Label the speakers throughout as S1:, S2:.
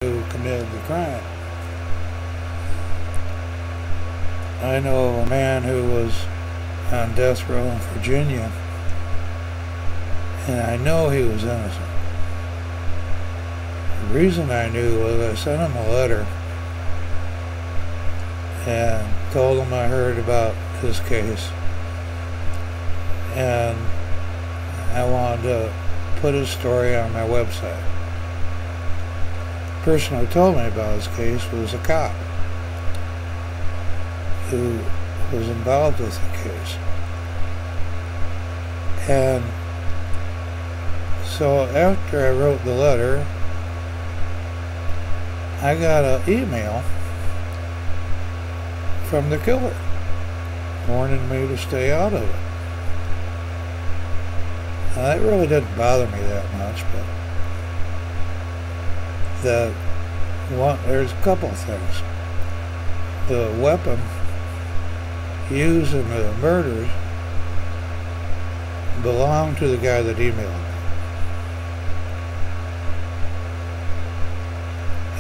S1: who committed the crime. I know of a man who was on death row in Virginia, and I know he was innocent. The reason I knew was I sent him a letter and told him I heard about his case, and I wanted to put his story on my website. The person who told me about his case was a cop who was involved with the case. And so after I wrote the letter, I got an email from the killer warning me to stay out of it. Now, that really didn't bother me that much, but there's a couple of things. The weapon used in the murders belonged to the guy that emailed me.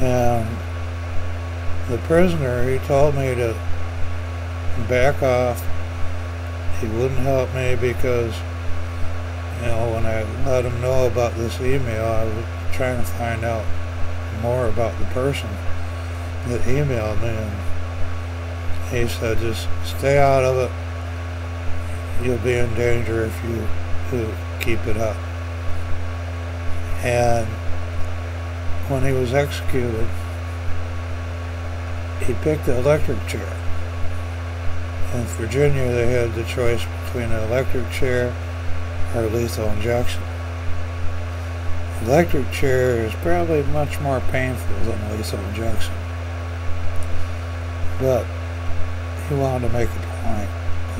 S1: And the prisoner, he told me to back off. He wouldn't help me because, when I let him know about this email, I was trying to find out more about the person that emailed me, and he said, just stay out of it. You'll be in danger if you keep it up. And when he was executed, he picked the electric chair. In Virginia, they had the choice between an electric chair or lethal injection. Electric chair is probably much more painful than lethal injection. But he wanted to make a point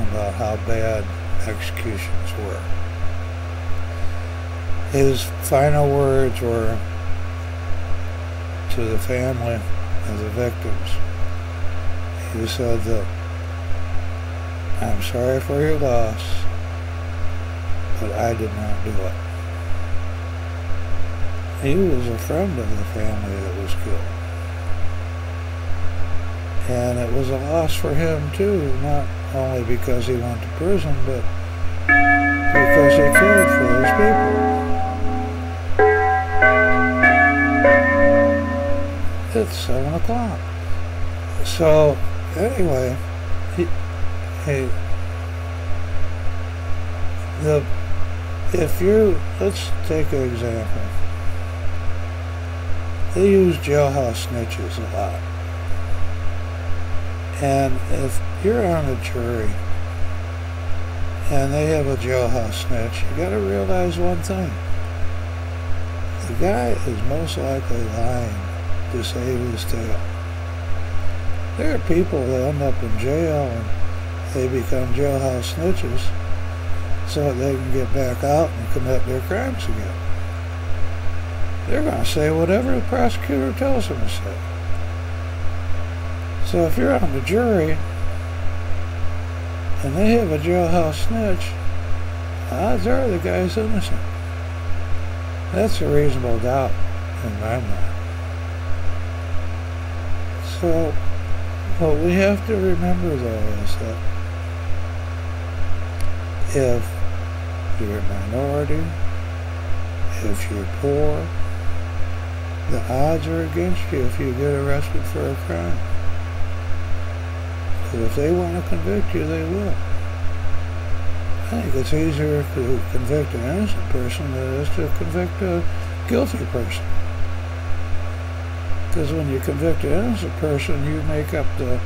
S1: about how bad executions were. His final words were to the family of the victims. He said that, "I'm sorry for your loss, but I did not do it." He was a friend of the family that was killed. And it was a loss for him too, not only because he went to prison, but because he cared for those people. It's 7 o'clock. So, anyway, let's take an example. They use jailhouse snitches a lot. And if you're on a jury and they have a jailhouse snitch, you got to realize one thing. The guy is most likely lying to save his tail. There are people that end up in jail and they become jailhouse snitches so that they can get back out and commit their crimes again. They're going to say whatever the prosecutor tells them to say. So if you're on the jury and they have a jailhouse snitch, odds are the guy's innocent. That's a reasonable doubt in my mind. So what we have to remember though is that if you're a minority, if you're poor, the odds are against you if you get arrested for a crime. Because if they want to convict you, they will. I think it's easier to convict an innocent person than it is to convict a guilty person. Because when you convict an innocent person, you make up the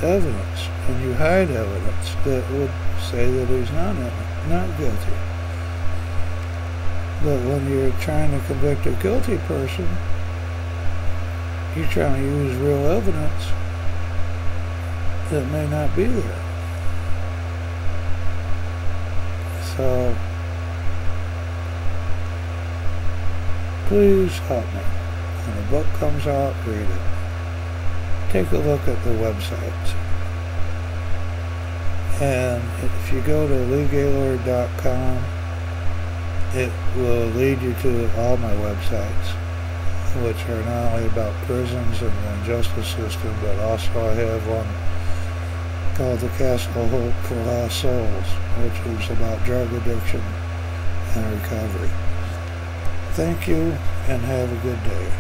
S1: evidence, and you hide evidence that would say that he's not guilty. But when you're trying to convict a guilty person, you're trying to use real evidence that may not be there. So, please help me. When the book comes out, read it. Take a look at the websites. And if you go to leegaylord.com, it will lead you to all my websites. which are not only about prisons and the justice system, but also I have one called The Castle Hope for Lost Souls, which is about drug addiction and recovery. Thank you, and have a good day.